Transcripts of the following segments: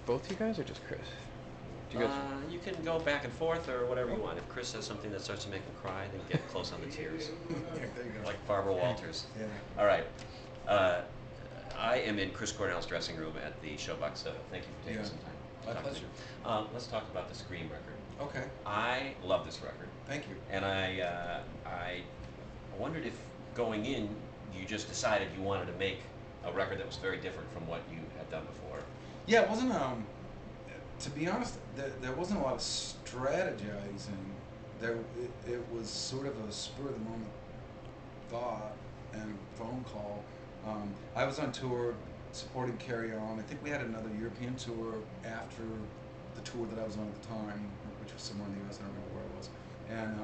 both you guys or just Chris? Do you guys? You can go back and forth or whatever you want. If Chris says something that starts to make him cry, then get close on the tears. Yeah, there you go. Like Barbara Walters. Yeah. All right. Uh, I am in Chris Cornell's dressing room at the Showbox Sodo. Thank you for taking Yeah. some time. My to talk to pleasure. me. Let's talk about the Scream record. Okay. I love this record. Thank you. And I wondered if going in, you just decided you wanted to make a record that was very different from what you had done before. Yeah, it wasn't. To be honest, there wasn't a lot of strategizing. It was sort of a spur of the moment thought and phone call. I was on tour supporting Carry On. I think we had another European tour after the tour that I was on at the time, which was somewhere in the U.S. I don't remember where it was. And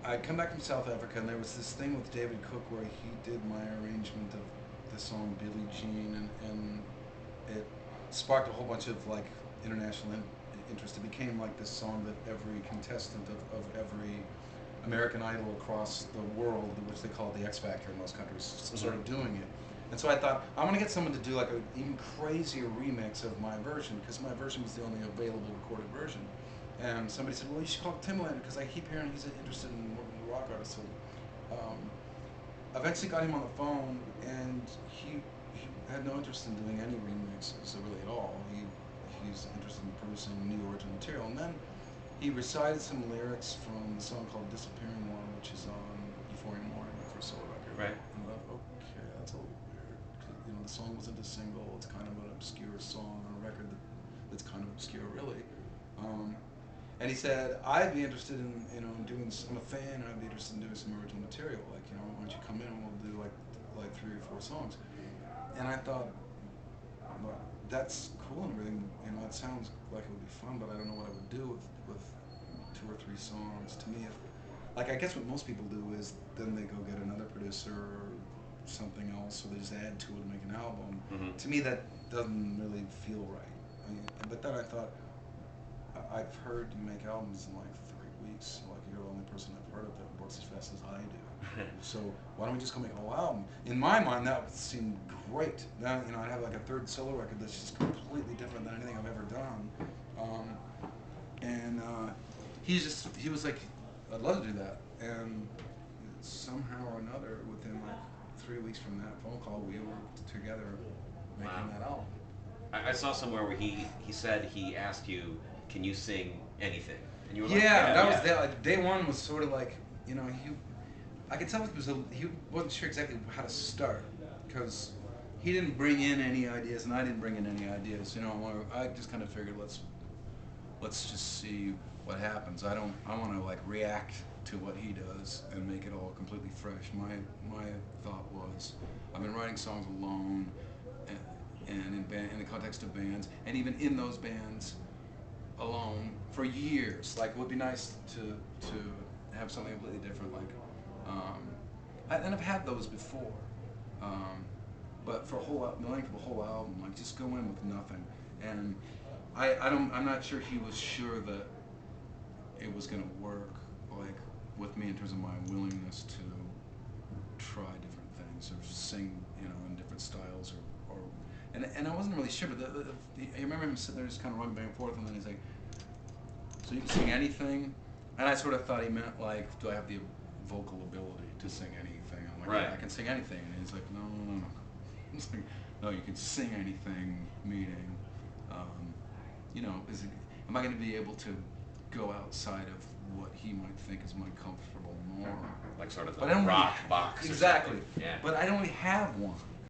I'd come back from South Africa, and there was this thing with David Cook where he did my arrangement of the song Billie Jean, and it sparked a whole bunch of like international interest. It became like this song that every contestant of every American Idol across the world, which they call the X Factor in most countries, started doing it. And so I thought, I want to get someone to do like an even crazier remix of my version, because my version was the only available recorded version. And somebody said, well, you should call it Timbaland, because I keep hearing he's interested in working with rock artists. So eventually got him on the phone, and he had no interest in doing any remixes really at all. He's interested in producing new original material. And then he recited some lyrics from the song called Disappearing One, which is on Euphoria Morning, my first solo record. Right. And I thought, okay, that's a little weird. You know, the song wasn't a single. It's kind of an obscure song on a record that's kind of obscure, really. And he said, I'd be interested in, you know, doing. I'm a fan, and I'd be interested in doing some original material. Like, you know, why don't you come in and we'll do like 3 or 4 songs. And I thought, well, that's cool and everything. You know, it sounds like it would be fun, but I don't know what I would do with 2 or 3 songs. To me, like, I guess what most people do is then they go get another producer or something else, or they just add to it and make an album. Mm-hmm. To me, that doesn't really feel right. But then I thought, I've heard you make albums in like 3 weeks. Like, you're the only person I've heard of that works as fast as I do. So why don't we just go make a whole album? In my mind, that would seem great. Now, you know, I'd have like a 3rd solo record that's just completely different than anything I've ever done. He was like, I'd love to do that. And somehow or another, within like 3 weeks from that phone call, we were together making that album. I saw somewhere where he said he asked you, can you sing anything? And you were like, Yeah, that was like, day one was sort of like, you know, I could tell he wasn't sure exactly how to start, because he didn't bring in any ideas and I didn't bring in any ideas. You know, I just kind of figured let's just see what happens. I want to like react to what he does and make it all completely fresh. My thought was, I've been writing songs alone and in the context of bands, and even in those bands alone for years. Like, it would be nice to have something completely different. Like, and I've had those before, but for the length of a whole album, like, just go in with nothing. And I'm not sure he was sure that it was going to work, like, with me in terms of my willingness to try different things or sing, you know, in different styles and I wasn't really sure, but I remember him sitting there just kind of running back and forth, and then he's like, so you can sing anything? And I sort of thought he meant, like, do I have the vocal ability to sing anything? I'm like, right. Yeah, I can sing anything. And he's like, no. He's like, no, you can sing anything, meaning, you know, am I going to be able to go outside of what he might think is my comfortable norm? Like sort of the but I don't rock really, box. Exactly. Yeah. But I don't really have one.